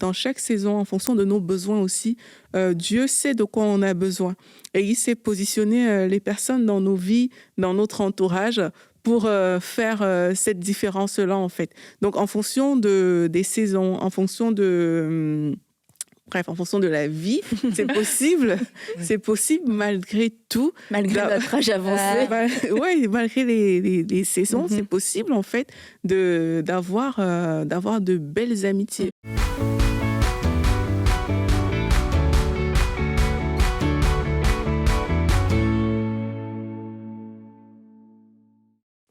dans chaque saison, en fonction de nos besoins aussi, Dieu sait de quoi on a besoin. Et il sait positionner les personnes dans nos vies, dans notre entourage, pour faire cette différence-là, en fait. Donc, en fonction des saisons, en fonction en fonction de la vie, c'est possible malgré tout. Malgré notre âge avancé. Oui, malgré les saisons, c'est possible en fait d'avoir de belles amitiés.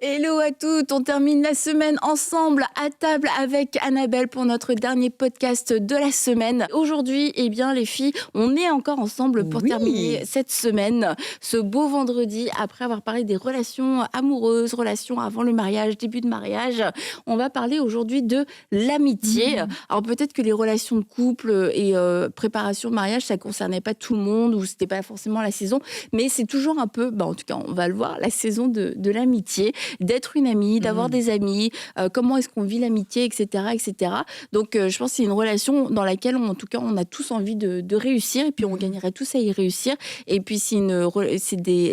Hello à toutes, on termine la semaine ensemble à table avec Annabelle pour notre dernier podcast de la semaine. Aujourd'hui, eh bien les filles, on est encore ensemble pour terminer cette semaine, ce beau vendredi, après avoir parlé des relations amoureuses, relations avant le mariage, début de mariage. On va parler aujourd'hui de l'amitié. Alors peut-être que les relations de couple et préparation de mariage, ça concernait pas tout le monde ou c'était pas forcément la saison, mais c'est toujours un peu, en tout cas on va le voir, la saison de l'amitié. D'être une amie, d'avoir des amis, comment est-ce qu'on vit l'amitié, etc., etc. Donc, je pense que c'est une relation dans laquelle, en tout cas, on a tous envie de réussir et puis on gagnerait tous à y réussir. Et puis,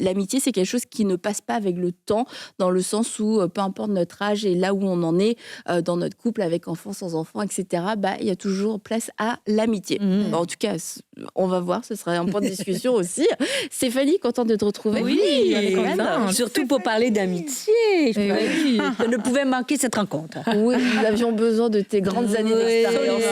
l'amitié, c'est quelque chose qui ne passe pas avec le temps, dans le sens où, peu importe notre âge et là où on en est, dans notre couple, avec enfants, sans enfants, etc., il y a toujours place à l'amitié. En tout cas, on va voir, ce sera un point de discussion aussi. Stéphanie, contente de te retrouver. Oui, surtout pour parler d'amitié. Je ne pouvais manquer cette rencontre. Oui, nous avions besoin de tes grandes années d'expérience.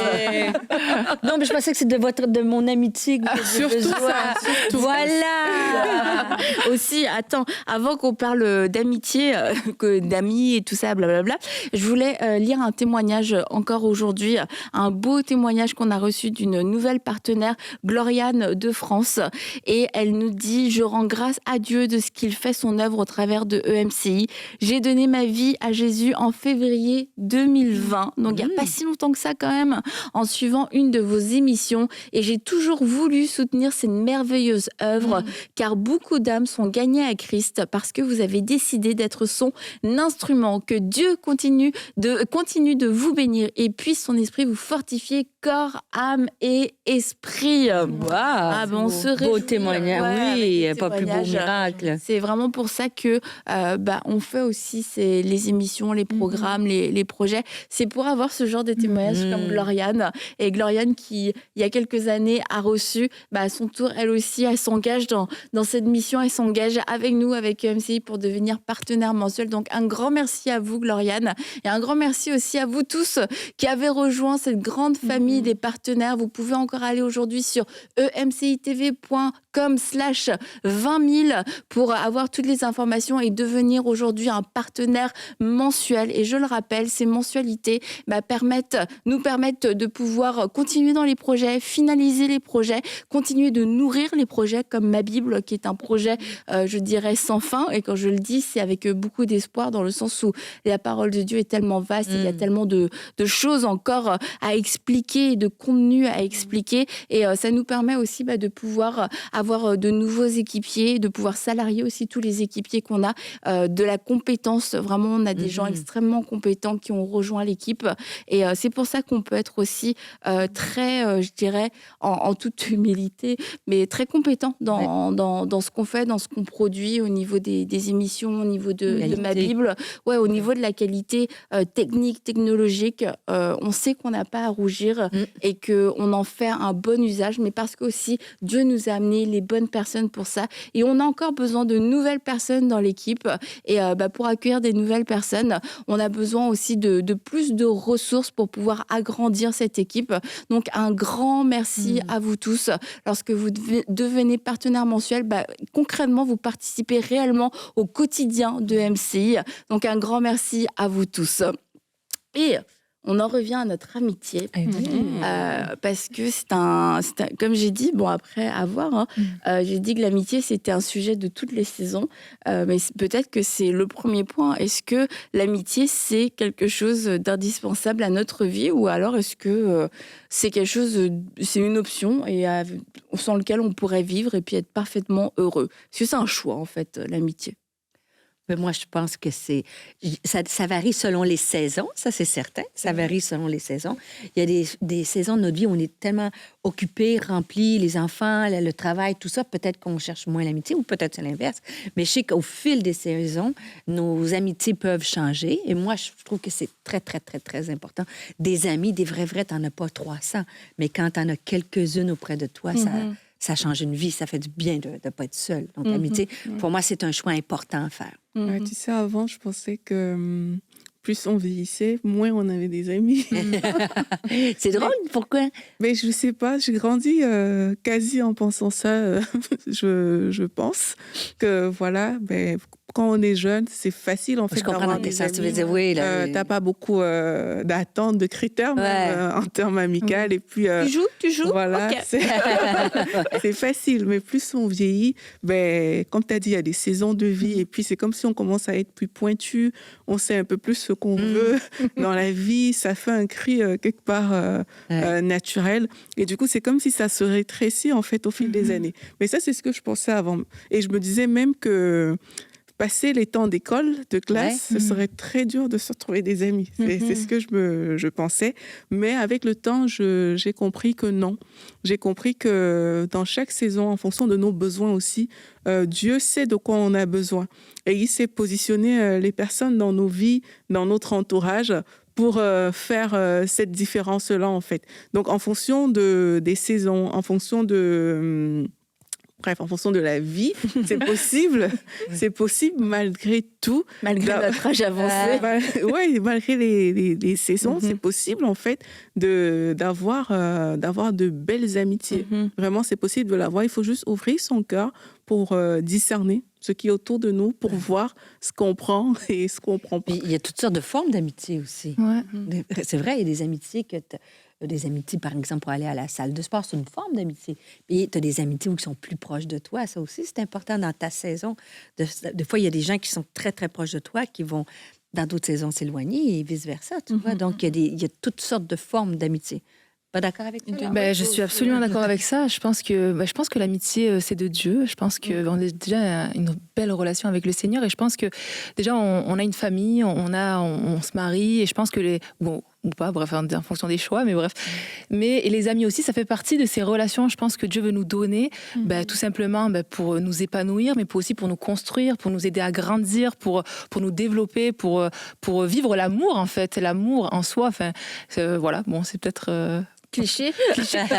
Non, mais je pensais que c'était de mon amitié que vous aviez besoin. Surtout voilà. Aussi, attends, avant qu'on parle d'amitié, d'amis et tout ça, blablabla, je voulais lire un témoignage encore aujourd'hui, un beau témoignage qu'on a reçu d'une nouvelle partenaire, Gloriane de France. Et elle nous dit « Je rends grâce à Dieu de ce qu'il fait son œuvre au travers de EMCI. J'ai donné ma vie à Jésus en février 2020, donc il n'y a pas si longtemps que ça quand même, en suivant une de vos émissions. Et j'ai toujours voulu soutenir cette merveilleuse œuvre, car beaucoup d'âmes sont gagnées à Christ parce que vous avez décidé d'être son instrument. Que Dieu continue de vous bénir et puisse son esprit vous fortifier corps, âme et esprit. On se réjouit. Beau témoignage, oui, pas plus beau miracle. C'est vraiment pour ça que on fait aussi les émissions, les programmes, les projets. C'est pour avoir ce genre de témoignages comme Gloriane. Et Gloriane qui, il y a quelques années, a reçu, à son tour, elle aussi, elle s'engage dans cette mission, elle s'engage avec nous, avec EMCI, pour devenir partenaire mensuel. Donc, un grand merci à vous, Gloriane. Et un grand merci aussi à vous tous qui avez rejoint cette grande famille des partenaires. Vous pouvez encore aller aujourd'hui sur emcitv.com/20 000 pour avoir toutes les informations et devenir aujourd'hui un partenaire mensuel. Et je le rappelle, ces mensualités nous permettent de pouvoir continuer dans les projets, finaliser les projets, continuer de nourrir les projets comme Ma Bible, qui est un projet, je dirais, sans fin. Et quand je le dis, c'est avec beaucoup d'espoir, dans le sens où la parole de Dieu est tellement vaste, et il y a tellement de choses encore à expliquer, de contenu à expliquer. Et ça nous permet aussi de pouvoir avoir de nouveaux équipiers, de pouvoir salarier aussi tous les équipiers qu'on a, de la compétence. Vraiment, on a des gens extrêmement compétents qui ont rejoint l'équipe. Et c'est pour ça qu'on peut être aussi très, je dirais, en toute humilité, mais très compétent dans ce qu'on fait, dans ce qu'on produit, au niveau des émissions, au niveau de Ma Bible, au niveau de la qualité technique, technologique. On sait qu'on n'a pas à rougir et qu'on en fait un bon usage, mais parce que aussi Dieu nous a amené les bonnes personnes pour ça. Et on a encore besoin de nouvelles personnes dans l'équipe. Et pour accueillir des nouvelles personnes, on a besoin aussi de plus de ressources pour pouvoir agrandir cette équipe. Donc, un grand merci à vous tous. Lorsque vous devenez partenaire mensuel, concrètement, vous participez réellement au quotidien de MCI. Donc, un grand merci à vous tous. Et on en revient à notre amitié, parce que c'est un, comme j'ai dit, après à voir, j'ai dit que l'amitié c'était un sujet de toutes les saisons, mais peut-être que c'est le premier point. Est-ce que l'amitié c'est quelque chose d'indispensable à notre vie, ou alors est-ce que c'est quelque chose, c'est une option et sans lequel on pourrait vivre et puis être parfaitement heureux? Est-ce que c'est un choix en fait, l'amitié? Mais moi, je pense que ça varie selon les saisons, ça c'est certain. Ça varie selon les saisons. Il y a des saisons de notre vie où on est tellement occupés, remplis, les enfants, le travail, tout ça. Peut-être qu'on cherche moins l'amitié ou peut-être c'est l'inverse. Mais je sais qu'au fil des saisons, nos amitiés peuvent changer. Et moi, je trouve que c'est très, très, très, très important. Des amis, des vrais, t'en as pas 300. Mais quand t'en as quelques-unes auprès de toi, ça change une vie. Ça fait du bien de ne pas être seul. Donc, l'amitié, pour moi, c'est un choix important à faire. Ouais, tu sais, avant, je pensais que plus on vieillissait, moins on avait des amis. C'est drôle, pourquoi? Mais je sais pas, j'ai grandi quasi en pensant ça. Je pense que voilà, quand on est jeune, c'est facile en fait Je comprends d'avoir dans des tes sens. amis. Tu veux dire, oui. T'as pas beaucoup d'attentes, de critères même, en termes amicaux. Et puis, Tu joues voilà, Ok. c'est facile. Mais plus on vieillit, comme tu as dit, il y a des saisons de vie. Et puis, c'est comme si on commence à être plus pointu. On sait un peu plus ce qu'on veut dans la vie. Ça fait un cri quelque part naturel. Et du coup, c'est comme si ça se rétrécit en fait au fil des années. Mais ça, c'est ce que je pensais avant. Et je me disais même que passer les temps d'école, de classe, ce serait très dur de se retrouver des amis. C'est ce que je pensais. Mais avec le temps, j'ai compris que non. J'ai compris que dans chaque saison, en fonction de nos besoins aussi, Dieu sait de quoi on a besoin. Et il sait positionner les personnes dans nos vies, dans notre entourage, pour faire cette différence-là, en fait. Donc, en fonction des saisons, en fonction de... Bref, en fonction de la vie, c'est possible. C'est possible malgré tout. Malgré notre âge avancé. Oui, malgré les saisons, c'est possible en fait d'avoir de belles amitiés. Vraiment, c'est possible de l'avoir. Il faut juste ouvrir son cœur pour discerner ce qui est autour de nous, pour voir ce qu'on prend et ce qu'on prend pas. Il y a toutes sortes de formes d'amitié aussi. Ouais. C'est vrai, il y a des amitiés des amitiés, par exemple, pour aller à la salle de sport, c'est une forme d'amitié. Et tu as des amitiés qui sont plus proches de toi. Ça aussi, c'est important dans ta saison. Des fois, il y a des gens qui sont très, très proches de toi qui vont, dans d'autres saisons, s'éloigner et vice-versa. Tu vois? Donc, il y a toutes sortes de formes d'amitié. Pas d'accord avec ça? Je suis absolument d'accord avec ça. Je pense que l'amitié, c'est de Dieu. Je pense qu'on a déjà une belle relation avec le Seigneur. Et je pense que déjà, on a une famille, on se marie. Et je pense que ou pas, bref, en fonction des choix, mais bref. Et les amis aussi, ça fait partie de ces relations, je pense, que Dieu veut nous donner, tout simplement pour nous épanouir, mais aussi pour nous construire, pour nous aider à grandir, pour nous développer, pour vivre l'amour, en fait, l'amour en soi. Enfin, voilà, bon, c'est peut-être... Cliché.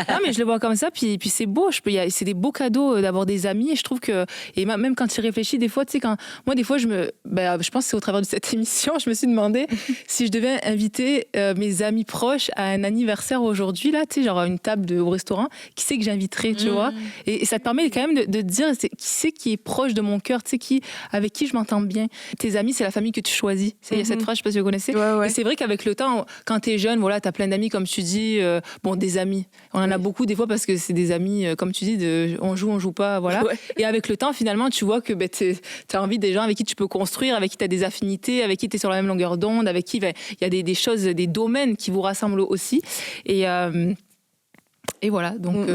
Non, mais je le vois comme ça, puis c'est beau. C'est des beaux cadeaux d'avoir des amis. Et je trouve que, et même quand tu réfléchis, des fois, tu sais, moi, des fois, je pense que c'est au travers de cette émission, je me suis demandé si je devais inviter mes amis proches à un anniversaire aujourd'hui, là, tu sais, genre une table au restaurant, qui c'est que j'inviterais, tu vois. Et ça te permet quand même de dire qui est proche de mon cœur, tu sais, avec qui je m'entends bien. Tes amis, c'est la famille que tu choisis. Il y a cette phrase, je sais pas si vous connaissez. Ouais. Et c'est vrai qu'avec le temps, quand t'es jeune, voilà, t'as plein d'amis, comme tu dis. Des amis. On en a beaucoup des fois parce que c'est des amis, comme tu dis, on joue pas, voilà. Ouais. Et avec le temps, finalement, tu vois que tu as envie des gens avec qui tu peux construire, avec qui tu as des affinités, avec qui tu es sur la même longueur d'onde, avec qui il y a des choses, des domaines qui vous rassemblent aussi. Et voilà, donc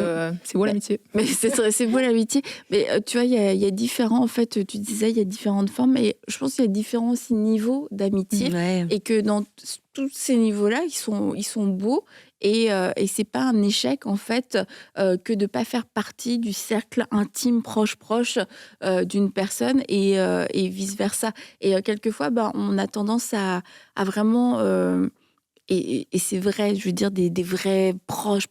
c'est beau l'amitié. Mais c'est beau l'amitié. Mais tu vois, il y a différents, en fait, tu disais, il y a différentes formes. Et je pense qu'il y a différents aussi niveaux d'amitié. Ouais. Et que dans tous ces niveaux-là, ils sont beaux. Et c'est pas un échec, en fait, que de pas faire partie du cercle intime, proche d'une personne et vice-versa. Et quelquefois, on a tendance à vraiment... Et c'est vrai, je veux dire, des vrais proches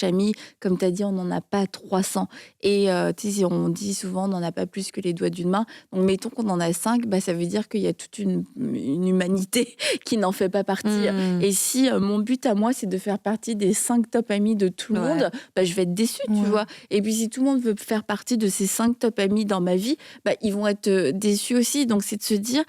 amis, comme tu as dit, on n'en a pas 300. Et tu sais, on dit souvent, on n'en a pas plus que les doigts d'une main. Donc, mettons qu'on en a 5, ça veut dire qu'il y a toute une humanité qui n'en fait pas partie. Et si mon but à moi, c'est de faire partie des 5 top amis de tout le monde, je vais être déçue, tu vois. Et puis, si tout le monde veut faire partie de ces 5 top amis dans ma vie, ils vont être déçus aussi. Donc, c'est de se dire,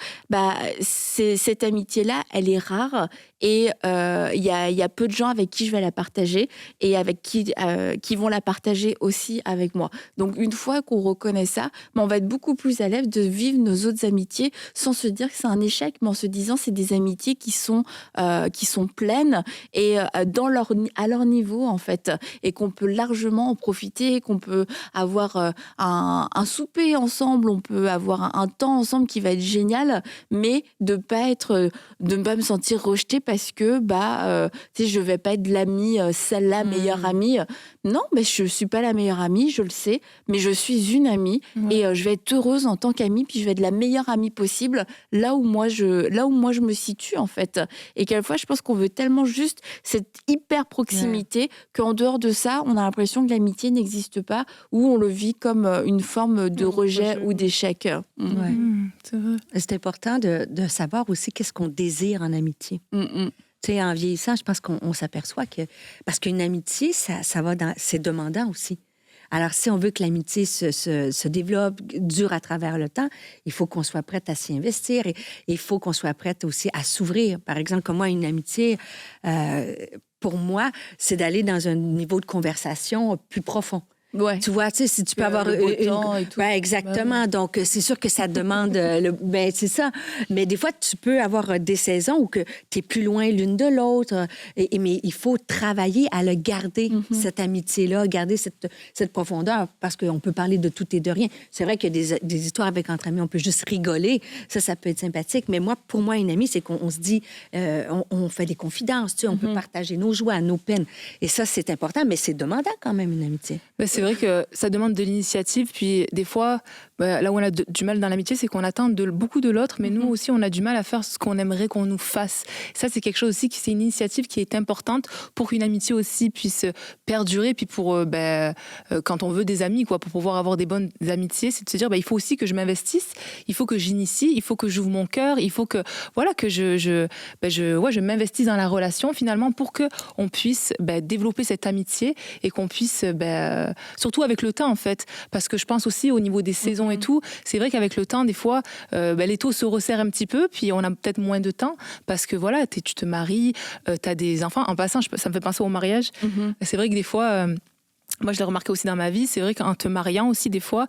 cette amitié-là, elle est rare. et il y a peu de gens avec qui je vais la partager et avec qui vont la partager aussi avec moi. Donc une fois qu'on reconnaît ça, on va être beaucoup plus à l'aise de vivre nos autres amitiés sans se dire que c'est un échec, mais en se disant c'est des amitiés qui sont pleines et à leur niveau en fait, et qu'on peut largement en profiter, qu'on peut avoir un souper ensemble, on peut avoir un temps ensemble qui va être génial, mais de ne pas me sentir rejetée parce que tu sais, je vais pas être l'amie, celle-là meilleure amie. Non, mais je suis pas la meilleure amie, je le sais, mais je suis une amie et je vais être heureuse en tant qu'amie, puis je vais être la meilleure amie possible là où moi je me situe en fait. Et quelquefois, je pense qu'on veut tellement juste cette hyper proximité qu'en dehors de ça, on a l'impression que l'amitié n'existe pas, ou on le vit comme une forme de rejet ou d'échec. Ouais. C'est vrai. C'est important de savoir aussi qu'est-ce qu'on désire en amitié. Tu sais, en vieillissant, je pense qu'on s'aperçoit que... Parce qu'une amitié, ça va dans... C'est demandant aussi. Alors, si on veut que l'amitié se développe, dure à travers le temps, il faut qu'on soit prête à s'y investir et il faut qu'on soit prête aussi à s'ouvrir. Par exemple, comme moi, une amitié, pour moi, c'est d'aller dans un niveau de conversation plus profond. Ouais. Tu vois, tu sais, si tu peux avoir le beau temps et tout. Ouais, exactement. Donc, c'est sûr que ça demande... c'est ça. Mais des fois, tu peux avoir des saisons où tu es plus loin l'une de l'autre. Mais il faut travailler à le garder, cette amitié-là, garder cette profondeur, parce qu'on peut parler de tout et de rien. C'est vrai qu'il y a des histoires entre amis, on peut juste rigoler. Ça peut être sympathique. Mais pour moi, une amie, c'est qu'on se dit... on fait des confidences, tu sais, on peut partager nos joies, nos peines. Et ça, c'est important, mais c'est demandant quand même, une amitié. C'est vrai que ça demande de l'initiative, puis des fois, là où on a du mal dans l'amitié, c'est qu'on attend beaucoup de l'autre, mais nous aussi, on a du mal à faire ce qu'on aimerait qu'on nous fasse. Ça, c'est quelque chose aussi, c'est une initiative qui est importante pour qu'une amitié aussi puisse perdurer, puis pour, quand on veut des amis, pour pouvoir avoir des bonnes amitiés, c'est de se dire, il faut aussi que je m'investisse, il faut que j'initie, il faut que j'ouvre mon cœur, il faut que, que je m'investisse dans la relation, finalement, pour qu'on puisse développer cette amitié et qu'on puisse, surtout avec le temps en fait, parce que je pense aussi au niveau des saisons et tout, c'est vrai qu'avec le temps des fois les taux se resserrent un petit peu, puis on a peut-être moins de temps parce que voilà, tu te maries, tu as des enfants. En passant, ça me fait penser au mariage. C'est vrai que des fois moi, je l'ai remarqué aussi dans ma vie, c'est vrai qu'en te mariant aussi, des fois,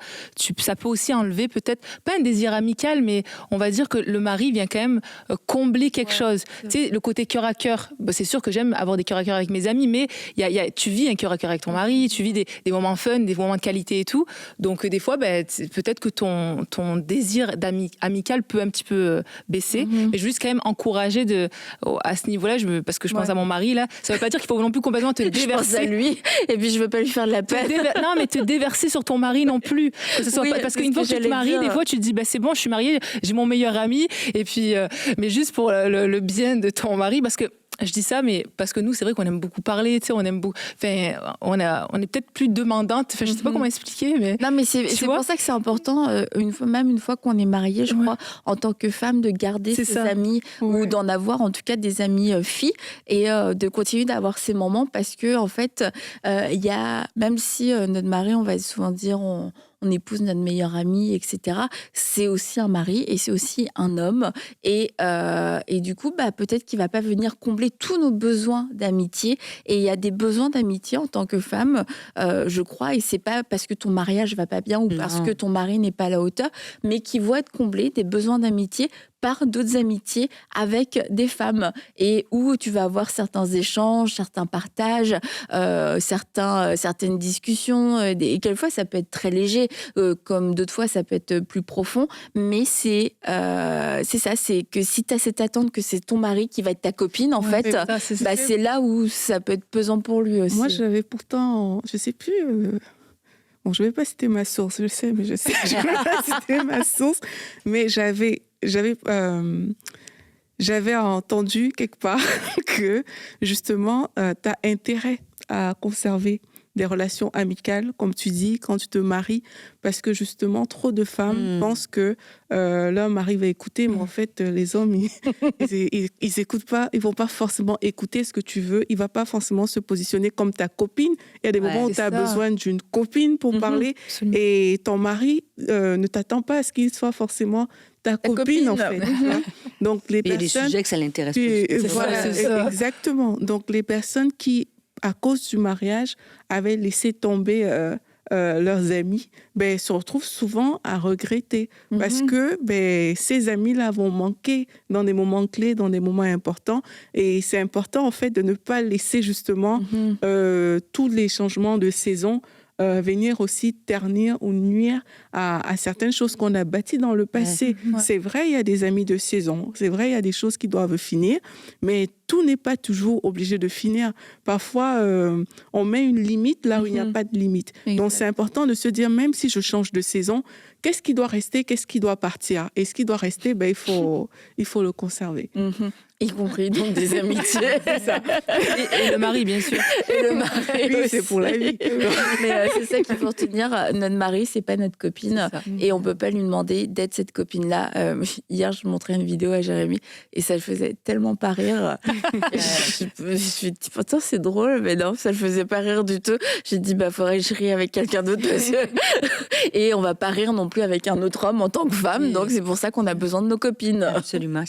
ça peut aussi enlever peut-être, pas un désir amical, mais on va dire que le mari vient quand même combler quelque chose. Tu sais, le côté cœur à cœur, c'est sûr que j'aime avoir des cœurs à cœur avec mes amis, mais tu vis un cœur à cœur avec ton mari, tu vis des moments fun, des moments de qualité et tout. Donc, des fois, peut-être que ton désir amical peut un petit peu baisser, mais je veux juste quand même encourager à ce niveau-là, parce que je pense à mon mari, là, ça veut pas dire qu'il faut non plus complètement te déverser. Je pense à lui, et puis je veux pas lui faire de la peine. Non, mais te déverser sur ton mari non plus. Que ce soit parce qu'une fois que tu te maries, des fois tu te dis c'est bon, je suis mariée, j'ai mon meilleur ami, et puis mais juste pour le bien de ton mari, parce que je dis ça, mais parce que nous, c'est vrai qu'on aime beaucoup parler, tu sais, on aime beaucoup. Enfin, on est peut-être plus demandante. Enfin, je sais pas comment expliquer, mais. Non, mais c'est pour ça que c'est important, même une fois qu'on est marié, je crois, en tant que femme, de garder ses amis ou d'en avoir en tout cas des amis filles et de continuer d'avoir ces moments parce que en fait, il y a, même si notre mari, on va souvent dire on épouse notre meilleur ami, etc. C'est aussi un mari et c'est aussi un homme. Et du coup, peut-être qu'il ne va pas venir combler tous nos besoins d'amitié. Et il y a des besoins d'amitié en tant que femme, je crois, et ce n'est pas parce que ton mariage ne va pas bien ou parce que ton mari n'est pas à la hauteur, mais qui vont être comblés, des besoins d'amitié par d'autres amitiés avec des femmes et où tu vas avoir certains échanges, certains partages, certaines discussions. Et quelquefois, ça peut être très léger, comme d'autres fois, ça peut être plus profond. Mais c'est ça, c'est que si tu as cette attente que c'est ton mari qui va être ta copine, en fait, c'est là où ça peut être pesant pour lui aussi. Moi, j'avais pourtant, je sais plus... Bon, je ne vais pas citer ma source, je sais, mais je sais que je ne vais pas citer ma source. Mais j'avais entendu quelque part que, justement, tu as intérêt à conserver des relations amicales, comme tu dis, quand tu te maries, parce que, justement, trop de femmes pensent que l'homme arrive à écouter, mais en fait, les hommes, ils écoutent pas, ils vont pas forcément écouter ce que tu veux, il va pas forcément se positionner comme ta copine. Il y a des moments où tu as besoin d'une copine pour parler, et ton mari ne t'attend pas à ce qu'il soit forcément ta copine, en fait. Donc, les Il y a des personnes... sujets que ça l'intéresse Puis, plus. voilà, c'est ça. exactement. Donc, les personnes qui, à cause du mariage, avaient laissé tomber leurs amis, ben, se retrouvent souvent à regretter parce que ben, ces amis-là vont manquer dans des moments clés, dans des moments importants. Et c'est important, en fait, de ne pas laisser justement tous les changements de saison venir aussi ternir ou nuire à certaines choses qu'on a bâties dans le passé. C'est vrai, il y a des amis de saison. C'est vrai, il y a des choses qui doivent finir, mais tout n'est pas toujours obligé de finir. Parfois, on met une limite là où il n'y a pas de limite. Donc, c'est important de se dire, même si je change de saison, qu'est-ce qui doit rester, qu'est-ce qui doit partir? Et ce qui doit rester, ben, il faut le conserver. Y compris donc des amitiés. C'est ça. Et le mari, bien sûr. Et le mari Oui, aussi. c'est pour la vie. Mais c'est ça qu'il faut retenir. Notre mari, c'est pas notre copine. Et on peut pas lui demander d'être cette copine-là. Hier, je montrais une vidéo à Jérémy et ça le faisait tellement pas rire. Je me suis dit, pourtant, c'est drôle, mais non, ça le faisait pas rire du tout. J'ai dit, bah, faudrait que je rie avec quelqu'un d'autre parce que... Et on va pas rire non plus avec un autre homme en tant que femme. Donc, c'est pour ça qu'on a besoin de nos copines. Absolument.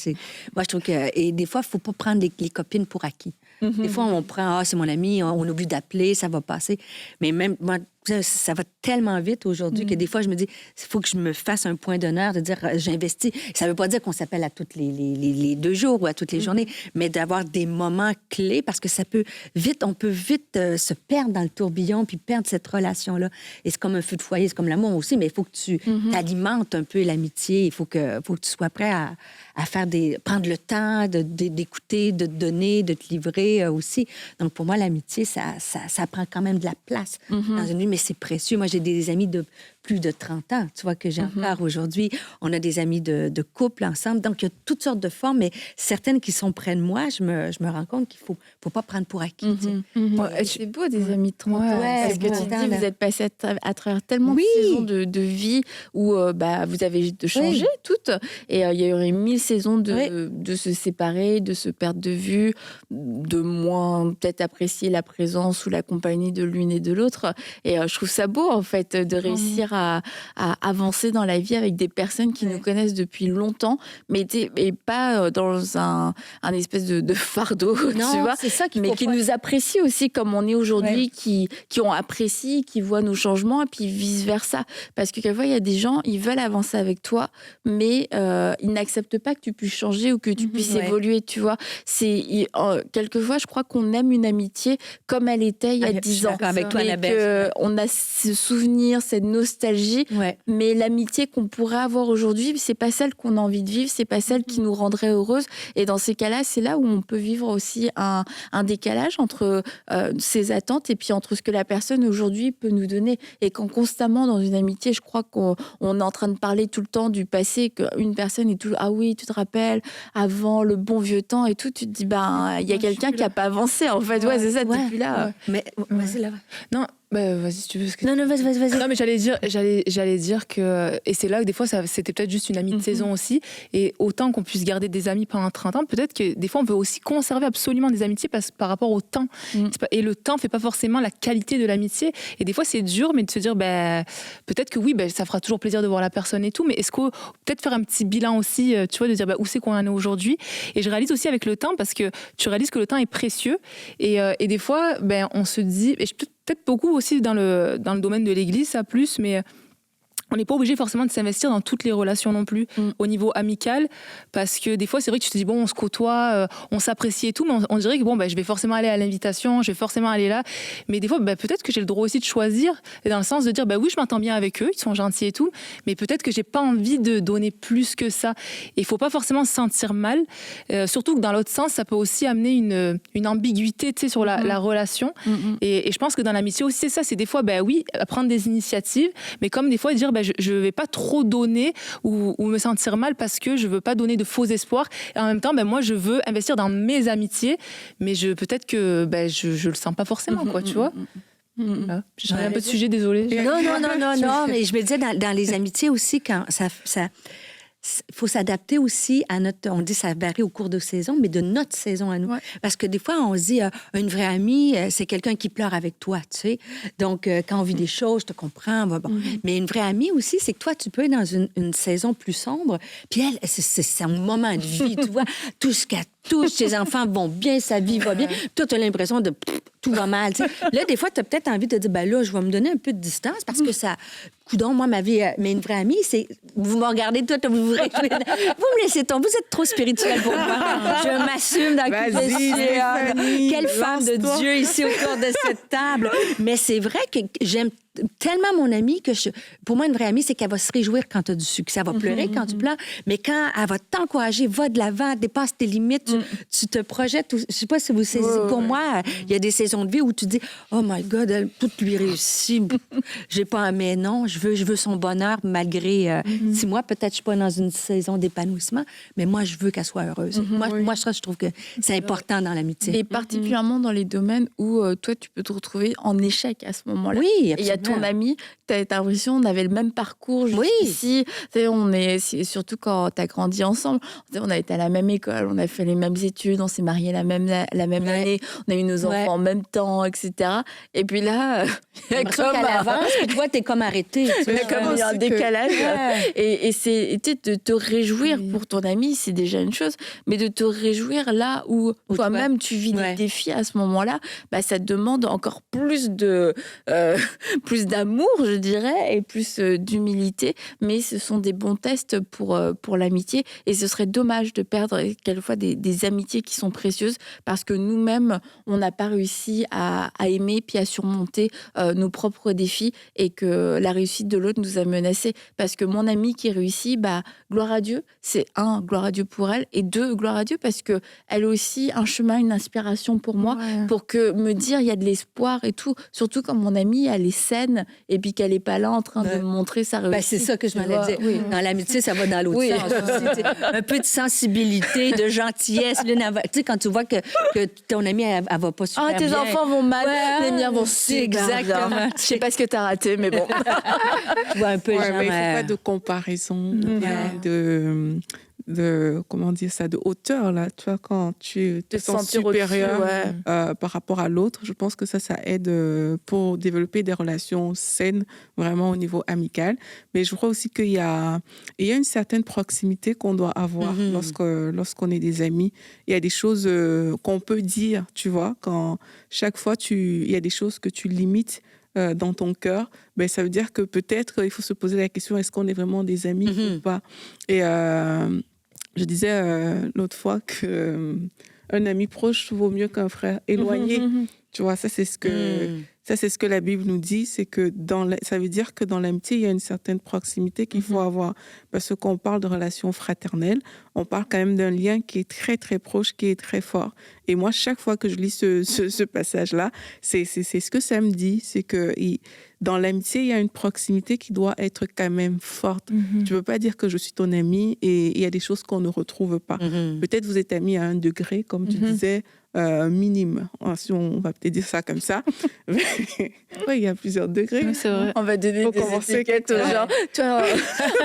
Moi, je trouve que... Et des fois, il ne faut pas prendre les copines pour acquis. Des fois, on prend, c'est mon ami, on oublie d'appeler, ça va passer. Mais même, moi, ça va tellement vite aujourd'hui que des fois, je me dis, il faut que je me fasse un point d'honneur de dire, j'investis. Ça ne veut pas dire qu'on s'appelle à toutes les 2 jours ou à toutes les journées, mais d'avoir des moments clés parce que on peut vite se perdre dans le tourbillon puis perdre cette relation-là. Et c'est comme un feu de foyer, c'est comme l'amour aussi, mais il faut que tu alimentes un peu l'amitié. Il faut que tu sois prêt à prendre le temps d'écouter, de te donner, de te livrer aussi. Donc, pour moi, l'amitié, ça prend quand même de la place dans une vie, mais c'est précieux. Moi, j'ai des amis de plus de 30 ans, tu vois, que j'ai encore aujourd'hui. On a des amis de couple ensemble. Donc, il y a toutes sortes de formes, mais certaines qui sont près de moi, je me rends compte qu'il ne faut pas prendre pour acquis. C'est beau, des amis de 30 ans. Ouais, Parce que c'est tu beau. dis, vous êtes passés à travers tellement de saisons de vie où vous avez changé toutes. Et il y a eu 1000 saisons de se séparer, de se perdre de vue, de moins peut-être apprécier la présence ou la compagnie de l'une et de l'autre. Et je trouve ça beau, en fait, de réussir à avancer dans la vie avec des personnes qui nous connaissent depuis longtemps, mais et pas dans un espèce de fardeau, Non, tu vois, c'est ça qu'il mais faut qui pas... nous apprécient aussi comme on est aujourd'hui, qui ont apprécié, qui voient nos changements, et puis vice-versa. Parce que quelquefois, il y a des gens, ils veulent avancer avec toi, mais ils n'acceptent pas que tu puisses changer ou que tu puisses évoluer, tu vois. Quelquefois, je crois qu'on aime une amitié comme elle était il y a 10 ans. Avec toi, mais Annabelle. on a ce souvenir, cette nostalgie, mais l'amitié qu'on pourrait avoir aujourd'hui, c'est pas celle qu'on a envie de vivre, c'est pas celle qui nous rendrait heureuse. Et dans ces cas-là, c'est là où on peut vivre aussi un décalage entre ses attentes et puis entre ce que la personne aujourd'hui peut nous donner. Et quand constamment dans une amitié, je crois qu'on est en train de parler tout le temps du passé, qu'une personne est toujours, ah oui, tu te rappelles, avant le bon vieux temps et tout, tu te dis, il y a quelqu'un qui n'a pas avancé, en fait. Ouais, c'est ça, t'es plus là. Mais vas-y, là. Non, vas-y si tu veux. Non, vas-y. Non, mais j'allais dire que... Et c'est là que des fois, c'était peut-être juste une amie de saison aussi. Et autant qu'on puisse garder des amis pendant 30 ans, peut-être que des fois, on veut aussi conserver absolument des amitiés par rapport au temps. Et le temps ne fait pas forcément la qualité de l'amitié. Et des fois, c'est dur, mais de se dire, peut-être que oui, ça fera toujours plaisir de voir la personne et tout. Mais est-ce qu'on peut-être faire un petit bilan aussi, tu vois, de dire où c'est qu'on en est aujourd'hui. Et je réalise aussi avec le temps, parce que tu réalises que le temps est précieux. Et des fois, on se dit... Et peut-être beaucoup aussi dans le domaine de l'Église, ça plus, mais on n'est pas obligé forcément de s'investir dans toutes les relations non plus, au niveau amical, parce que des fois, c'est vrai que tu te dis, on se côtoie, on s'apprécie et tout, mais on dirait que je vais forcément aller à l'invitation, je vais forcément aller là. Mais des fois, peut-être que j'ai le droit aussi de choisir, et dans le sens de dire, oui, je m'entends bien avec eux, ils sont gentils et tout, mais peut-être que j'ai pas envie de donner plus que ça. Et il faut pas forcément se sentir mal, surtout que dans l'autre sens, ça peut aussi amener une ambiguïté, tu sais, sur la relation. Et je pense que dans l'amitié aussi, c'est ça, c'est des fois, oui, prendre des initiatives, mais comme des fois dire, je ne vais pas trop donner ou me sentir mal parce que je ne veux pas donner de faux espoirs. Et en même temps, moi, je veux investir dans mes amitiés, mais peut-être que je ne le sens pas forcément, quoi, tu vois. Voilà. J'ai changé un peu de sujet, désolée. Non, mais je me disais, dans les amitiés aussi, quand ça faut s'adapter aussi à notre... On dit ça varie au cours de saison, mais de notre saison à nous. Ouais. Parce que des fois, on se dit, une vraie amie, c'est quelqu'un qui pleure avec toi, tu sais. Donc, quand on vit des choses, je te comprends. Bon. Mais une vraie amie aussi, c'est que toi, tu peux être dans une saison plus sombre, puis elle, c'est son moment de vie, tu vois. Tout ce qu'elle touche, ses enfants vont bien, sa vie va bien. Toi, tu as l'impression de... tout va mal, tu sais. Là, des fois, tu as peut-être envie de dire, ben là, je vais me donner un peu de distance parce que ça... Coudonc, moi, ma vie... mais une vraie amie, c'est... Vous me regardez, toi, vous me laissez tomber. Vous êtes trop spirituel pour moi. Je m'assume dans quelle femme de Dieu ici autour de cette table. Mais c'est vrai que j'aime tellement mon amie que pour moi, une vraie amie, c'est qu'elle va se réjouir quand tu as du succès. Elle va pleurer quand tu pleures, mais quand elle va t'encourager, va de l'avant, dépasse tes limites, tu te projettes. Je sais pas si vous saisissez. Pour moi, il y a des saisons de vie où tu dis, oh my God, elle, tout lui réussit. J'ai pas un mais non, je veux son bonheur malgré... Si moi, peut-être, je suis pas dans une saison d'épanouissement, mais moi, je veux qu'elle soit heureuse. Moi, je trouve que c'est important dans l'amitié. Et particulièrement dans les domaines où toi, tu peux te retrouver en échec à ce moment-là. Oui, absolument. Et il y a ton ami, tu as l'impression qu'on avait le même parcours jusqu'ici. Oui. Surtout quand tu as grandi ensemble. On a été à la même école, on a fait les mêmes études, on s'est mariés la même année, on a eu nos enfants en même temps, etc. Et puis là, il y a comme qu'elle avance, puis toi, t'es comme arrêté. Il y a un décalage. Et c'est de te réjouir pour ton ami, c'est déjà une chose, mais de te réjouir là où toi-même tu vis des défis à ce moment-là, bah, ça te demande encore plus d'amour, je dirais, et plus d'humilité. Mais ce sont des bons tests pour l'amitié. Et ce serait dommage de perdre quelquefois des amitiés qui sont précieuses parce que nous-mêmes, on n'a pas réussi à aimer puis à surmonter nos propres défis et que la réussite de l'autre nous a menacés. Parce que mon amie qui réussit, bah, gloire à Dieu, c'est gloire à Dieu pour elle, et deux, gloire à Dieu parce que elle a aussi un chemin, une inspiration pour moi, pour que me dire il y a de l'espoir et tout. Surtout quand mon amie, elle est saine et puis qu'elle n'est pas là en train de me montrer sa réussite. Ben, c'est ça que je m'en ai dit. Oui. Dans l'amitié, ça va dans l'autre sens aussi. Un peu de sensibilité, de gentillesse. Tu sais, quand tu vois que ton amie, elle va pas super bien. Tes enfants vont mal, les miens vont super exactement bien. Je sais pas ce que tu as raté, mais bon. Tu vois un peu genre, mais il faut pas de comparaison, de comment dire ça, de hauteur là, tu vois, quand tu te sens supérieur par rapport à l'autre. Je pense que ça aide pour développer des relations saines vraiment au niveau amical. Mais je crois aussi qu'il y a une certaine proximité qu'on doit avoir lorsqu'on est des amis. Il y a des choses qu'on peut dire, tu vois, quand chaque fois il y a des choses que tu limites dans ton cœur, ben, ça veut dire que peut-être il faut se poser la question, est-ce qu'on est vraiment des amis ou pas? Et je disais l'autre fois qu'un ami proche vaut mieux qu'un frère éloigné. Tu vois, ça c'est ce que la Bible nous dit, c'est que ça veut dire que dans l'amitié, il y a une certaine proximité qu'il faut avoir. Parce qu'on parle de relations fraternelles, on parle quand même d'un lien qui est très, très proche, qui est très fort. Et moi, chaque fois que je lis ce passage-là, c'est ce que ça me dit, c'est que dans l'amitié, il y a une proximité qui doit être quand même forte. Tu ne peux pas dire que je suis ton ami et il y a des choses qu'on ne retrouve pas. Peut-être vous êtes amis à un degré, comme tu disais, minime. Si on va peut-être dire ça comme ça. Il y a plusieurs degrés. Oui, c'est vrai. On va donner des étiquettes aux gens. Tu vois,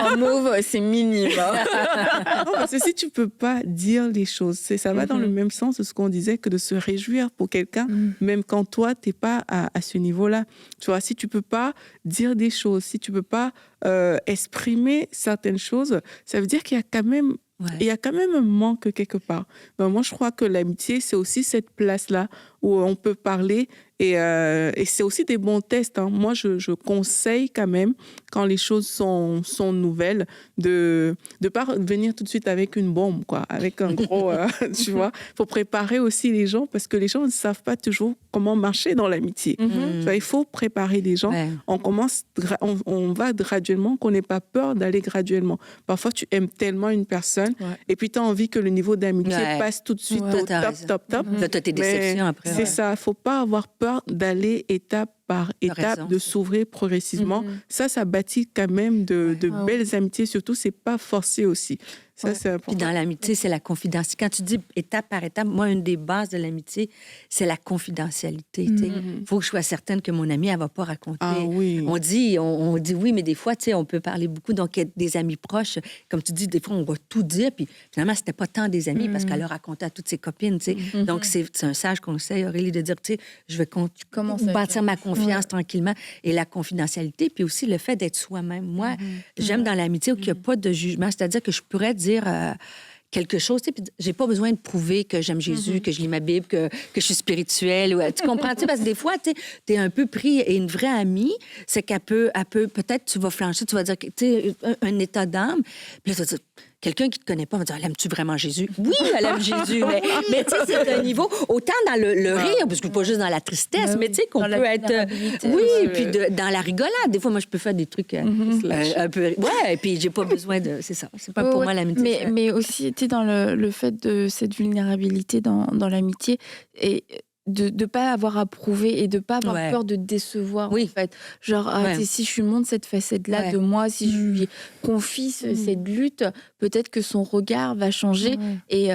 en mauve, c'est minime. Non, parce que si tu ne peux pas dire les choses, ça va dans le même sens de ce qu'on disait que de se réjouir pour quelqu'un, même quand toi, tu n'es pas à ce niveau-là. Tu vois, si tu ne peux pas dire des choses, si tu ne peux pas exprimer certaines choses, ça veut dire qu'il y a quand même un manque quelque part. Ben, moi, je crois que l'amitié, c'est aussi cette place-là où on peut parler et c'est aussi des bons tests. Hein. Moi, je conseille quand même, quand les choses sont nouvelles, de ne pas venir tout de suite avec une bombe, quoi, avec un gros... tu vois, il faut préparer aussi les gens parce que les gens ne savent pas toujours comment marcher dans l'amitié. Tu vois, il faut préparer les gens. On va graduellement, qu'on n'ait pas peur d'aller graduellement. Parfois, tu aimes tellement une personne et puis tu as envie que le niveau d'amitié passe tout de suite au top. Tu as tes déceptions après. C'est ça, il ne faut pas avoir peur d'aller étape par étapes, raison. de s'ouvrir progressivement. Ça bâtit quand même de belles amitiés. Surtout, c'est pas forcé aussi. Ça, c'est important. Puis dans l'amitié, c'est la confidentialité. Quand tu dis étape par étape, moi, une des bases de l'amitié, c'est la confidentialité. Il faut que je sois certaine que mon amie, elle ne va pas raconter. Ah oui. On dit oui, mais des fois, tu sais, on peut parler beaucoup. Donc, des amis proches, comme tu dis, des fois, on va tout dire. Puis finalement, ce n'était pas tant des amis parce qu'elle a raconté à toutes ses copines. Tu sais. Donc, c'est un sage conseil, Aurélie, de dire, tu sais, je vais bâtir ma confiance tranquillement. Et la confidentialité, puis aussi le fait d'être soi-même. Moi, j'aime dans l'amitié où il n'y a pas de jugement. C'est-à-dire que je pourrais dire quelque chose, tu sais, puis j'ai pas besoin de prouver que j'aime Jésus, que je lis ma Bible, que je suis spirituelle. Tu comprends? Tu sais, parce que des fois, tu es un peu pris. Et une vraie amie, c'est qu'elle peut peut-être, tu vas flancher, tu vas dire, tu sais, un état d'âme. Puis là, tu vas dire, quelqu'un qui ne te connaît pas va dire, aimes-tu vraiment Jésus? Oui, elle aime Jésus, mais tu sais, c'est un niveau, autant dans le rire, parce que pas juste dans la tristesse, mais tu sais, qu'on peut être... Oui, puis dans la rigolade. Des fois, moi, je peux faire des trucs un peu... Ouais, et puis j'ai pas besoin de... C'est ça, c'est pas pour moi l'amitié. Mais aussi, tu sais, dans le fait de cette vulnérabilité dans l'amitié, et de ne pas avoir à prouver et de ne pas avoir peur de décevoir, en fait. Genre, si je lui montre cette facette-là de moi, si je lui confie cette lutte, peut-être que son regard va changer. Et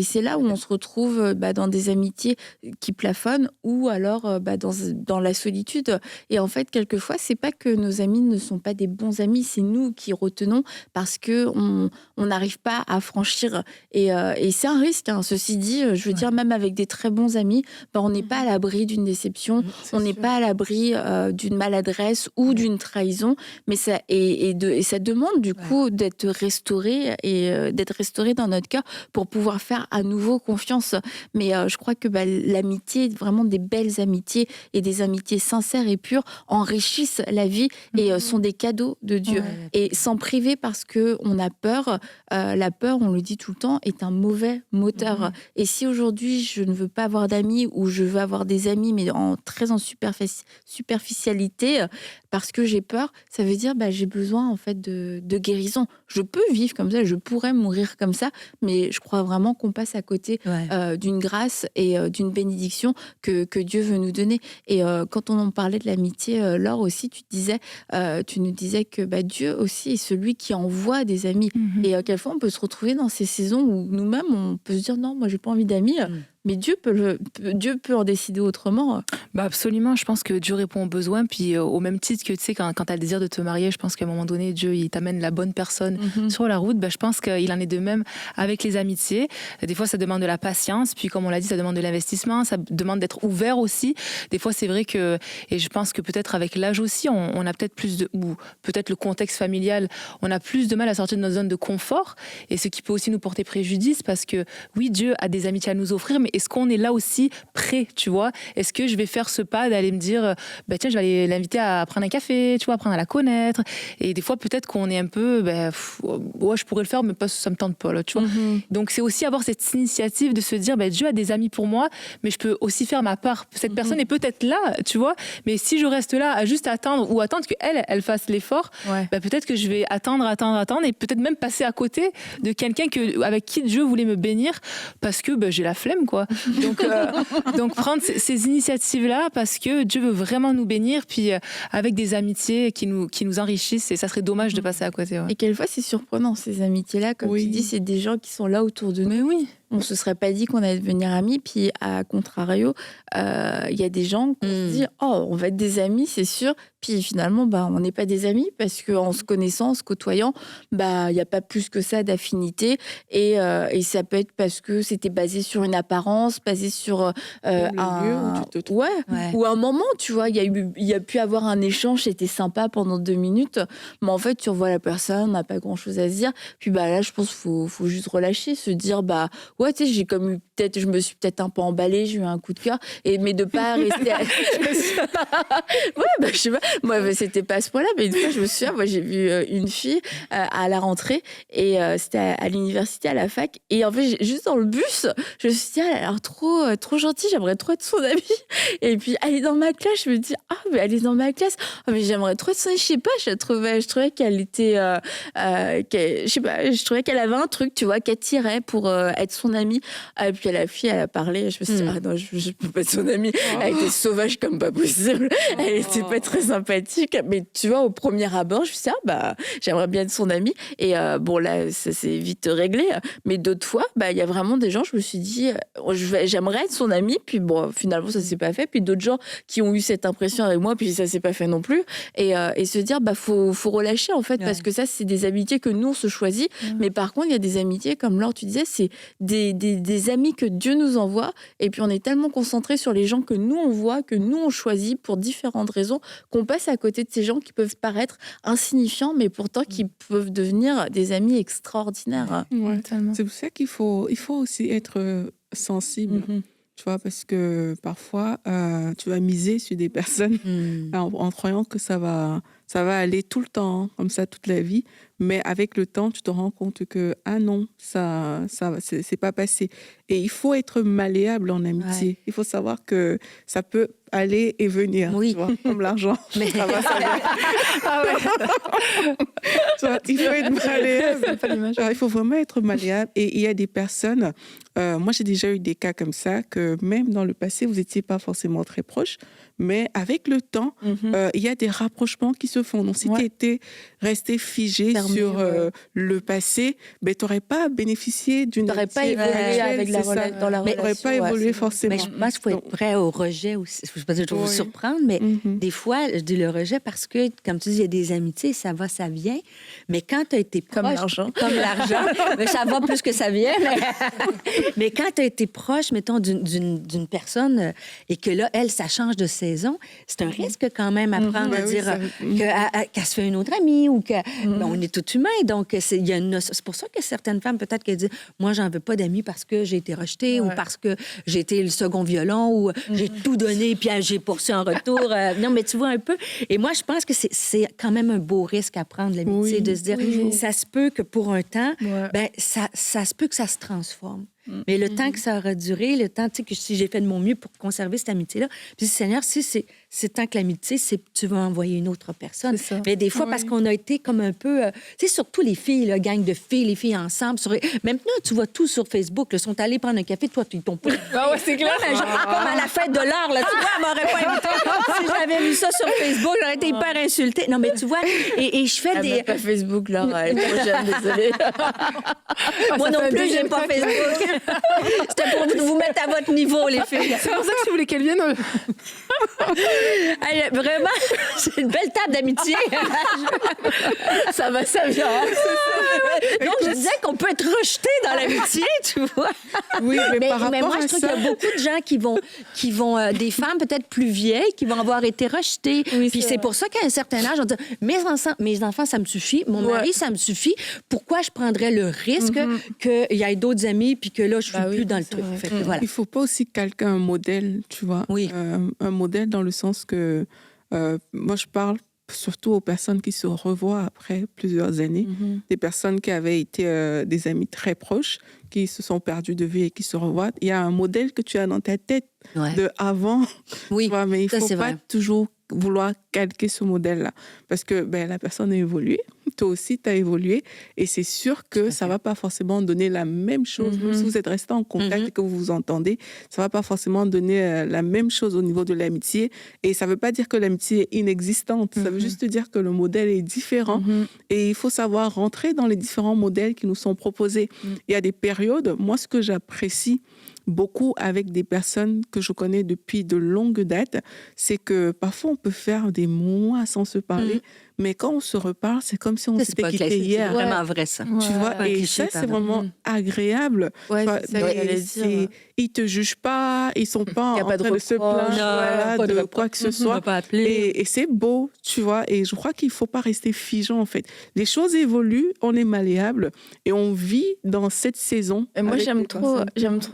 c'est là où on se retrouve dans des amitiés qui plafonnent ou alors dans la solitude. Et en fait, quelquefois, c'est pas que nos amis ne sont pas des bons amis, c'est nous qui retenons parce qu'on n'arrive pas à franchir. Et c'est un risque, hein. Ceci dit, je veux dire, même avec des très bons amis, on n'est pas à l'abri d'une déception, on n'est pas à l'abri d'une maladresse ou d'une trahison, mais ça, et ça demande du coup d'être restauré et d'être restauré dans notre cœur pour pouvoir faire à nouveau confiance. Mais je crois que l'amitié, vraiment des belles amitiés et des amitiés sincères et pures enrichissent la vie et sont des cadeaux de Dieu. Et s'en priver parce qu'on a peur, la peur, on le dit tout le temps, est un mauvais moteur. Et si aujourd'hui je ne veux pas avoir d'amis ou je veux avoir des amis, mais très en superficialité, parce que j'ai peur, ça veut dire j'ai besoin en fait de guérison. Je peux vivre comme ça, je pourrais mourir comme ça, mais je crois vraiment qu'on passe à côté d'une grâce et d'une bénédiction que Dieu veut nous donner. Et quand on en parlait de l'amitié, Laure aussi, tu nous disais que Dieu aussi est celui qui envoie des amis. Et quelquefois, on peut se retrouver dans ces saisons où nous-mêmes, on peut se dire non, moi, j'ai pas envie d'amis. Mais Dieu peut en décider autrement. Absolument, je pense que Dieu répond aux besoins. Puis au même titre que, tu sais, quand tu as le désir de te marier, je pense qu'à un moment donné, Dieu, il t'amène la bonne personne sur la route. Je pense qu'il en est de même avec les amitiés. Des fois, ça demande de la patience. Puis comme on l'a dit, ça demande de l'investissement. Ça demande d'être ouvert aussi. Des fois, c'est vrai que, et je pense que peut-être avec l'âge aussi, on a peut-être ou peut-être le contexte familial, on a plus de mal à sortir de notre zone de confort. Et ce qui peut aussi nous porter préjudice parce que, oui, Dieu a des amitiés à nous offrir, mais est-ce qu'on est là aussi prêt, tu vois? Est-ce que je vais faire ce pas d'aller me dire, tiens, je vais aller l'inviter à prendre un café, tu vois, apprendre à la connaître. Et des fois, peut-être qu'on est un peu, je pourrais le faire, mais pas, ça me tente pas, là, tu vois. Donc, c'est aussi avoir cette initiative de se dire, Dieu a des amis pour moi, mais je peux aussi faire ma part. Cette personne est peut-être là, tu vois, mais si je reste là à juste attendre qu'elle fasse l'effort, peut-être que je vais attendre et peut-être même passer à côté de quelqu'un avec qui Dieu voulait me bénir parce que j'ai la flemme, quoi. Donc prendre ces initiatives-là parce que Dieu veut vraiment nous bénir, puis avec des amitiés qui nous enrichissent, et ça serait dommage de passer à côté. Et quelquefois, c'est surprenant, ces amitiés-là. Comme tu dis, c'est des gens qui sont là autour de nous. Mais oui. On se serait pas dit qu'on allait devenir amis, puis à contrario, il y a des gens qui se disent « Oh, on va être des amis, c'est sûr », puis finalement, on n'est pas des amis, parce qu'en se connaissant, en se côtoyant, il n'y a pas plus que ça d'affinité, et ça peut être parce que c'était basé sur une apparence, basé sur ou un moment, tu vois, il y a pu avoir un échange, c'était sympa pendant 2 minutes, mais en fait, tu revois la personne, on n'a pas grand-chose à se dire, puis là, je pense qu'il faut juste relâcher, se dire, ouais, tu sais, je me suis peut-être un peu emballée, j'ai eu un coup de cœur, mais de pas rester. Je sais pas. Moi, c'était pas à ce point-là, mais une fois, je me souviens, moi, j'ai vu une fille à la rentrée, et c'était à l'université, à la fac, et en fait, juste dans le bus, je me suis dit, elle a l'air trop gentille, j'aimerais trop être son amie. Et puis, elle est dans ma classe, je me dis, mais elle est dans ma classe, mais j'aimerais trop être son amie, je sais pas, je trouvais qu'elle était, je sais pas, je trouvais qu'elle avait un truc, tu vois, qu'elle tirait pour être son amie. Et puis puis la fille, elle a parlé. Je me suis dit, ah non, je peux pas être son amie. Elle était sauvage comme pas possible. Elle était pas très sympathique. Mais tu vois, au premier abord, je me suis dit, ah bah, j'aimerais bien être son amie. Et bon, là, ça s'est vite réglé. Mais d'autres fois, bah, il y a vraiment des gens, je me suis dit, j'aimerais être son amie. Puis bon, finalement, ça s'est pas fait. Puis d'autres gens qui ont eu cette impression avec moi, puis ça s'est pas fait non plus. Et se dire, bah, faut relâcher, en fait, parce que ça, c'est des amitiés que nous, on se choisit. Mais par contre, il y a des amitiés, comme Laure, tu disais, c'est des amis que Dieu nous envoie. Et puis, on est tellement concentré sur les gens que nous, on voit, que nous, on choisit pour différentes raisons, qu'on passe à côté de ces gens qui peuvent paraître insignifiants, mais pourtant qui peuvent devenir des amis extraordinaires. Ouais. C'est pour ça qu'il faut aussi être sensible. Tu vois, parce que parfois, tu vas miser sur des personnes en croyant que ça va aller tout le temps, hein, comme ça, toute la vie. Mais avec le temps, tu te rends compte que, ah non, ça c'est pas passé. Et il faut être malléable en amitié. Ouais. Il faut savoir que ça peut aller et venir, tu vois, comme l'argent. Mais... Ça va, ça vient. Ah ouais. Tu vois, il faut être malléable. Il faut vraiment être malléable. Et il y a des personnes, moi j'ai déjà eu des cas comme ça, que même dans le passé, vous n'étiez pas forcément très proches, mais avec le temps, il y a des rapprochements qui se font. Donc si tu étais resté figé sur le passé, ben, tu n'aurais pas bénéficié d'une... Tu n'aurais pas évolué avec dans la relation. Tu n'aurais pas évolué forcément. Mais je pense qu'il faut être prêt au rejet aussi. Je ne sais pas si je vais vous surprendre, mais des fois, je dis le rejet parce que, comme tu dis, il y a des amitiés, ça va, ça vient. Mais quand tu as été proche... Comme l'argent. Mais ça va plus que ça vient. Mais quand tu as été proche, mettons, d'une personne et que là, elle, ça change de saison, c'est un risque quand même à prendre, à dire qu'elle se fait une autre amie ou que... Ben, on est tout humain, donc c'est pour ça que certaines femmes, peut-être qu'elles disent « Moi, j'en veux pas d'amis parce que j'ai été rejetée ou parce que j'ai été le second violon ou j'ai tout donné puis j'ai poursu en retour. » Non, mais tu vois un peu. Et moi, je pense que c'est quand même un beau risque à prendre, l'amitié, de se dire ça se peut que pour un temps, ben, ça se peut que ça se transforme. Mais le temps que ça aura duré, le temps, tu sais, que si j'ai fait de mon mieux pour conserver cette amitié-là, puis Seigneur, si c'est tant que l'amitié, tu vas envoyer une autre personne. Mais des fois, parce qu'on a été comme un peu, tu sais, surtout les filles, la gang de filles, les filles ensemble. Maintenant, tu vois tout sur Facebook. Ils sont allés prendre un café, toi, ils t'ont pas. Ah ouais, c'est clair. Comme à la fête de l'art, là, tu vois, elle m'aurait pas invité. Si j'avais vu ça sur Facebook, j'aurais été hyper insultée. Non, mais tu vois, et je fais des... pas Facebook, là, elle est trop jeune, désolée. Moi non plus, j'aime pas Facebook. C'était pour vous mettre à votre niveau, les filles. C'est pour ça que si vous voulez qu'elle vienne... Vraiment, c'est une belle table d'amitié. Ça va, ça vient. Donc, je disais qu'on peut être rejeté dans l'amitié, tu vois. Oui, mais par rapport moi, je à trouve ça... qu'il y a beaucoup de gens qui vont des femmes peut-être plus vieilles, qui vont avoir été rejetées. Oui, puis c'est pour ça qu'à un certain âge, on dit mes enfants, ça me suffit. Mon mari, ça me suffit. Pourquoi je prendrais le risque qu'il y ait d'autres amis puis que là, je suis plus dans le truc. Fait que, voilà. Il ne faut pas aussi calquer un modèle, tu vois. Oui. Un modèle dans le sens que moi, je parle surtout aux personnes qui se revoient après plusieurs années, des personnes qui avaient été des amis très proches, qui se sont perdus de vue et qui se revoient. Il y a un modèle que tu as dans ta tête de avant, tu vois, mais il ne faut pas toujours vouloir calquer ce modèle-là, parce que la personne a évolué, toi aussi, tu as évolué, et c'est sûr que ça ne va pas forcément donner la même chose. Même si vous êtes restés en contact et que vous vous entendez, ça ne va pas forcément donner la même chose au niveau de l'amitié, et ça ne veut pas dire que l'amitié est inexistante, ça veut juste dire que le modèle est différent, et il faut savoir rentrer dans les différents modèles qui nous sont proposés. Il y a des périodes, moi, ce que j'apprécie beaucoup avec des personnes que je connais depuis de longues dates, c'est que parfois on peut faire des mois sans se parler, mais quand on se reparle, c'est comme si on s'était quitté hier. C'est vraiment vrai, ça. Tu vois, et ça, c'est vraiment agréable. Ouais, c'est ça, ils ne te jugent pas, ils ne sont pas en train de se plaindre de quoi que ce soit. Et c'est beau, tu vois, et je crois qu'il ne faut pas rester figeant, en fait. Les choses évoluent, on est malléable, et on vit dans cette saison. Et moi, j'aime trop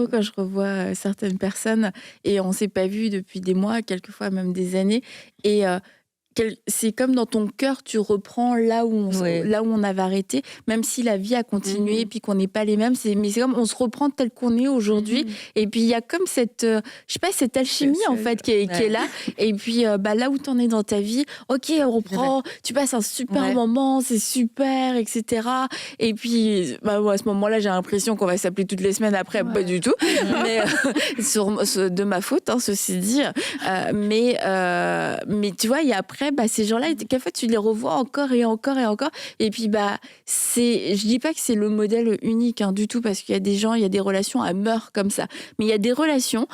quand je revois certaines personnes, et on ne s'est pas vus depuis des mois, quelquefois même des années, et c'est comme dans ton cœur, tu reprends là où on avait arrêté, même si la vie a continué et puis qu'on n'est pas les mêmes. Mais c'est comme on se reprend tel qu'on est aujourd'hui. Et puis il y a comme cette, je sais pas, cette alchimie en fait qui est là. Et puis là où tu en es dans ta vie, ok, on reprend, tu passes un super moment, c'est super, etc. Et puis à ce moment-là, j'ai l'impression qu'on va s'appeler toutes les semaines après, pas du tout. Mais de ma faute, hein, ceci dit. Mais tu vois, il y a après ces gens-là, quelquefois tu les revois encore et encore et encore. Et puis je dis pas que c'est le modèle unique du tout, parce qu'il y a des gens, il y a des relations, elles meurent comme ça. Mais il y a des relations,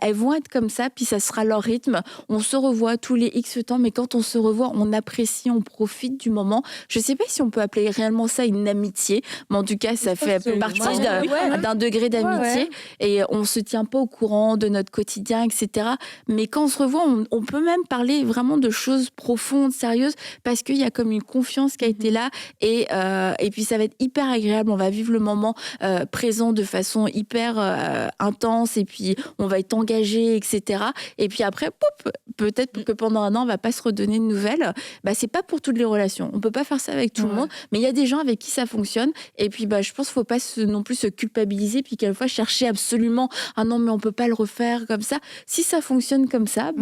elles vont être comme ça, puis ça sera leur rythme. On se revoit tous les X temps, mais quand on se revoit, on apprécie, on profite du moment. Je sais pas si on peut appeler réellement ça une amitié, mais en tout cas, ça fait partie d'un degré d'amitié. Et on se tient pas au courant de notre quotidien, etc. Mais quand on se revoit, on peut même parler vraiment de choses profondes, sérieuses, parce qu'il y a comme une confiance qui a été là. Et puis, ça va être hyper agréable. On va vivre le moment présent de façon hyper intense. Et puis, on va être engagé, etc. Et puis après, peut-être que pendant un an, on va pas se redonner de nouvelles. C'est pas pour toutes les relations. On peut pas faire ça avec tout le monde. Mais il y a des gens avec qui ça fonctionne. Et puis, je pense qu'il faut pas non plus se culpabiliser. Puis, quelquefois, chercher absolument, ah non, mais on peut pas le refaire comme ça. Si ça fonctionne comme ça,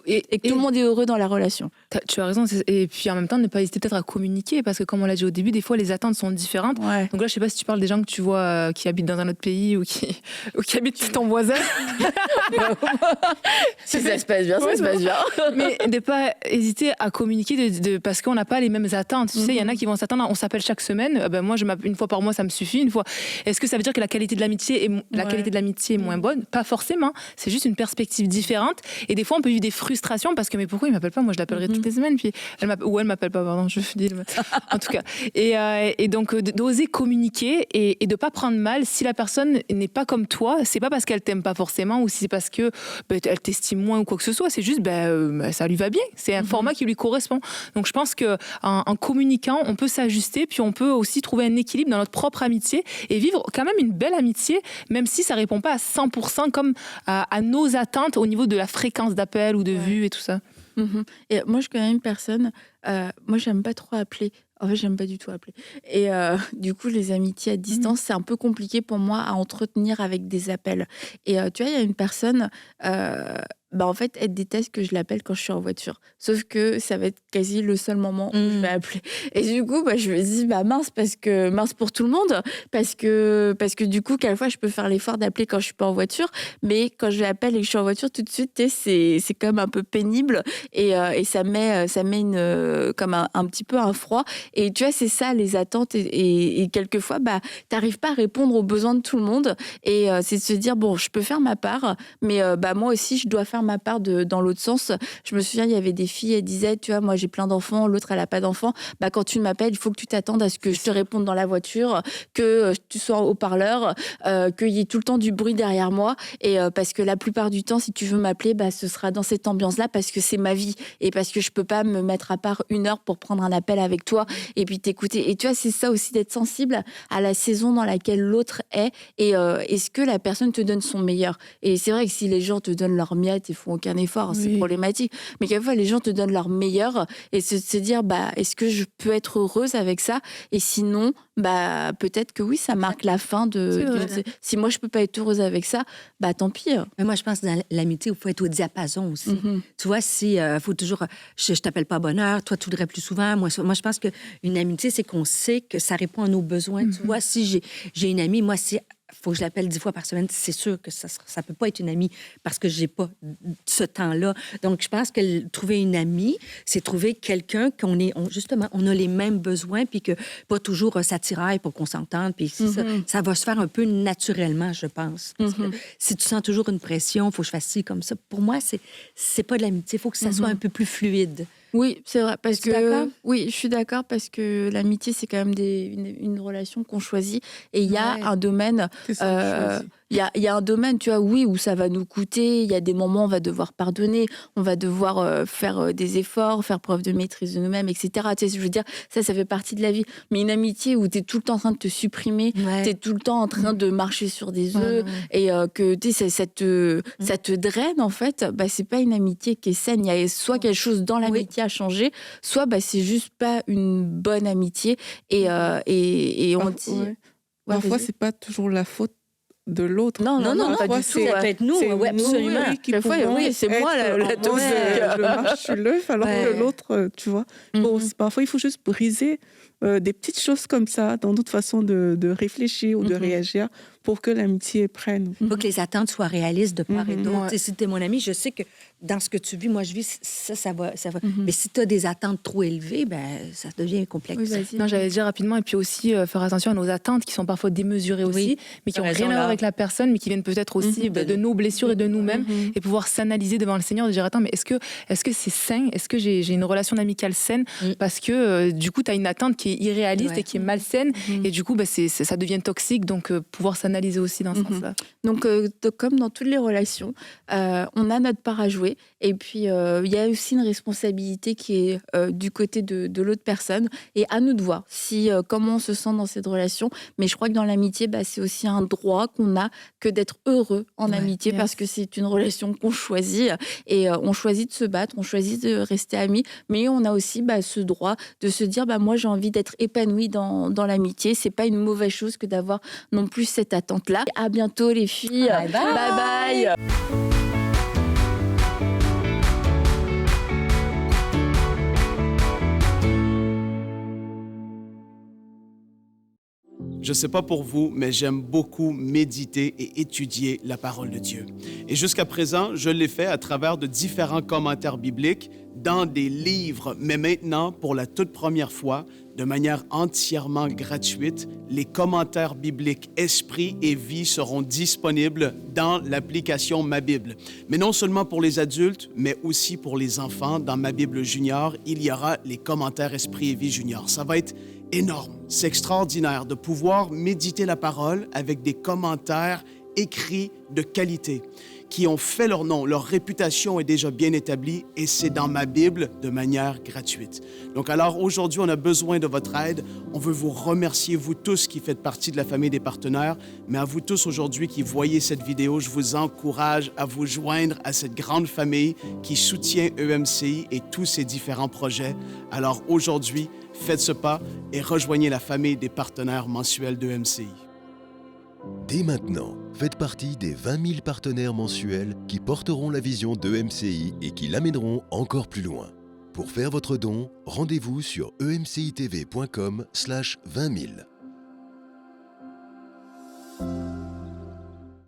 et que tout le monde est heureux dans la relation. Tu as raison. Et puis en même temps, ne pas hésiter peut-être à communiquer, parce que comme on l'a dit au début, des fois les attentes sont différentes. Donc là, je sais pas si tu parles des gens que tu vois qui habitent dans un autre pays ou qui habitent ton voisin. Si ça se passe bien, ça se passe bien. Mais de pas hésiter à communiquer parce qu'on n'a pas les mêmes attentes. Tu sais, il y en a qui vont s'attendre, on s'appelle chaque semaine. Moi, une fois par mois, ça me suffit. Une fois. Est-ce que ça veut dire que la qualité de l'amitié est moins bonne? Pas forcément. C'est juste une perspective différente. Et des fois, on peut vivre des frustrations parce que, mais pourquoi il m'appelle pas? Moi, je l'appellerai toutes les semaines. Puis elle m'appelle pas, pardon. Je dis en tout cas. Et donc, d'oser communiquer et de pas prendre mal si la personne n'est pas comme toi. C'est pas parce qu'elle t'aime pas forcément, ou si c'est parce que elle t'estime moins ou quoi que ce soit. C'est juste, ça lui va bien. C'est un format qui lui correspond. Donc, je pense que en communiquant, on peut s'ajuster, puis on peut aussi trouver un équilibre dans notre propre amitié et vivre quand même une belle amitié, même si ça répond pas à 100% comme à nos attentes au niveau de la fréquence d'appel ou de vue et tout ça. Et moi, je connais une personne, moi, j'aime pas trop appeler. En fait, j'aime pas du tout appeler. Et du coup, les amitiés à distance, c'est un peu compliqué pour moi à entretenir avec des appels. Et tu vois, il y a une personne, en fait, elle déteste que je l'appelle quand je suis en voiture. Sauf que ça va être quasi le seul moment où je vais appeler. Et du coup, je me dis, mince pour tout le monde. Parce que du coup, quelquefois, je peux faire l'effort d'appeler quand je suis pas en voiture. Mais quand je l'appelle et que je suis en voiture, tout de suite, c'est quand même un peu pénible. Et ça met comme un petit peu un froid. Et tu vois, c'est ça, les attentes. Et quelquefois, t'arrives pas à répondre aux besoins de tout le monde. Et c'est de se dire, bon, je peux faire ma part. Mais moi aussi, je dois faire ma part dans l'autre sens. Je me souviens, il y avait des filles, elles disaient, tu vois, moi j'ai plein d'enfants, l'autre elle a pas d'enfants. Quand tu m'appelles, il faut que tu t'attendes à ce que je te réponde dans la voiture, que tu sois en haut-parleur, qu'il y ait tout le temps du bruit derrière moi. Et parce que la plupart du temps, si tu veux m'appeler, ce sera dans cette ambiance-là, parce que c'est ma vie et parce que je peux pas me mettre à part 1 heure pour prendre un appel avec toi et puis t'écouter. Et tu vois, c'est ça aussi, d'être sensible à la saison dans laquelle l'autre est, et est-ce que la personne te donne son meilleur. Et c'est vrai que si les gens te donnent leur miette, ils font aucun effort, c'est problématique. Mais quelquefois, les gens te donnent leur meilleur, et se dire, est-ce que je peux être heureuse avec ça? Et sinon, peut-être que oui, ça marque la fin si moi je peux pas être heureuse avec ça, tant pis. Mais moi, je pense que dans l'amitié, il faut être au diapason aussi. Tu vois, si faut toujours, je t'appelle pas à bonne heure, toi, tu voudrais plus souvent. Moi, je pense qu'une amitié, c'est qu'on sait que ça répond à nos besoins. Tu vois, si j'ai une amie, moi, faut que je l'appelle 10 fois par semaine, c'est sûr que ça peut pas être une amie parce que j'ai pas ce temps-là. Donc, je pense que trouver une amie, c'est trouver quelqu'un justement, on a les mêmes besoins, puis que pas toujours ça tiraille pour qu'on s'entende, puis ça va se faire un peu naturellement, je pense. Parce que si tu sens toujours une pression, faut que je fasse ci comme ça. Pour moi, c'est pas de l'amitié, faut que ça soit un peu plus fluide. Oui, c'est vrai, parce que oui, je suis d'accord, parce que l'amitié, c'est quand même une relation qu'on choisit, et il y a un domaine, il il y a un domaine, tu vois, oui, où ça va nous coûter. Il y a des moments où on va devoir pardonner, on va devoir faire des efforts, faire preuve de maîtrise de nous-mêmes, etc. Tu sais, je veux dire, ça fait partie de la vie. Mais une amitié où tu es tout le temps en train de te supprimer, Ouais. tu es tout le temps en train de marcher sur des œufs et que tu sais, ça te draine, en fait, bah, c'est pas une amitié qui est saine. Il y a soit quelque chose dans l'amitié à changer, soit bah, c'est juste pas une bonne amitié. Et on dit... Ouais. Parfois, vas-y. c'est pas toujours la faute de l'autre. Non, pas Parfois, du tout. Ça peut être nous, c'est oui, absolument. oui, qui Des fois, pouvons oui, c'est moi être la en dose. mode, je marche sur l'œuf, alors Ouais. que l'autre, tu vois. Bon, parfois, il faut juste briser des petites choses comme ça dans d'autres façons de réfléchir ou de réagir pour que l'amitié prenne. Il faut que les attentes soient réalistes de part et d'autre. Ouais. Tu sais, si tu es mon ami, je sais que dans ce que tu vis, moi, je vis, ça va. Mais si tu as des attentes trop élevées, ben, ça devient complexe. Oui, vas-y. Non, j'allais dire rapidement, et puis aussi faire attention à nos attentes qui sont parfois démesurées aussi, Oui, mais qui t'as n'ont raison, rien à voir là. avec la personne, mais qui viennent peut-être aussi de nos blessures et de nous-mêmes, et pouvoir s'analyser devant le Seigneur, de dire attends, mais est-ce que c'est sain? Est-ce que j'ai une relation amicale saine? Parce que du coup, tu as une attente qui est irréaliste Ouais. et qui est malsaine, et du coup, bah, ça devient toxique, donc pouvoir s'analyser aussi dans ce sens-là. Donc, comme dans toutes les relations, on a notre part à jouer. Et puis, il y a aussi une responsabilité qui est du côté de l'autre personne. Et à nous de voir comment on se sent dans cette relation. Mais je crois que dans l'amitié, bah, c'est aussi un droit qu'on a que d'être heureux en amitié, parce que c'est une relation qu'on choisit. Et on choisit de se battre, on choisit de rester amis. Mais on a aussi ce droit de se dire, moi, j'ai envie d'être épanouie dans l'amitié. C'est pas une mauvaise chose que d'avoir non plus cette attente-là. À bientôt, les filles. Bye bye. Bye bye. Je ne sais pas pour vous, mais j'aime beaucoup méditer et étudier la parole de Dieu. Et jusqu'à présent, je l'ai fait à travers de différents commentaires bibliques dans des livres. Mais maintenant, pour la toute première fois, de manière entièrement gratuite, les commentaires bibliques Esprit et Vie seront disponibles dans l'application Ma Bible. Mais non seulement pour les adultes, mais aussi pour les enfants. Dans Ma Bible Junior, il y aura les commentaires Esprit et Vie Junior. Ça va être énorme. C'est extraordinaire de pouvoir méditer la parole avec des commentaires écrits de qualité qui ont fait leur nom. Leur réputation est déjà bien établie et c'est dans Ma Bible de manière gratuite. Donc alors aujourd'hui, on a besoin de votre aide. On veut vous remercier, vous tous qui faites partie de la famille des partenaires, mais à vous tous aujourd'hui qui voyez cette vidéo, je vous encourage à vous joindre à cette grande famille qui soutient EMCI et tous ses différents projets. Alors aujourd'hui, faites ce pas et rejoignez la famille des partenaires mensuels d'EMCI. Dès maintenant, faites partie des 20 000 partenaires mensuels qui porteront la vision d'EMCI et qui l'amèneront encore plus loin. Pour faire votre don, rendez-vous sur emcitv.com/20 000.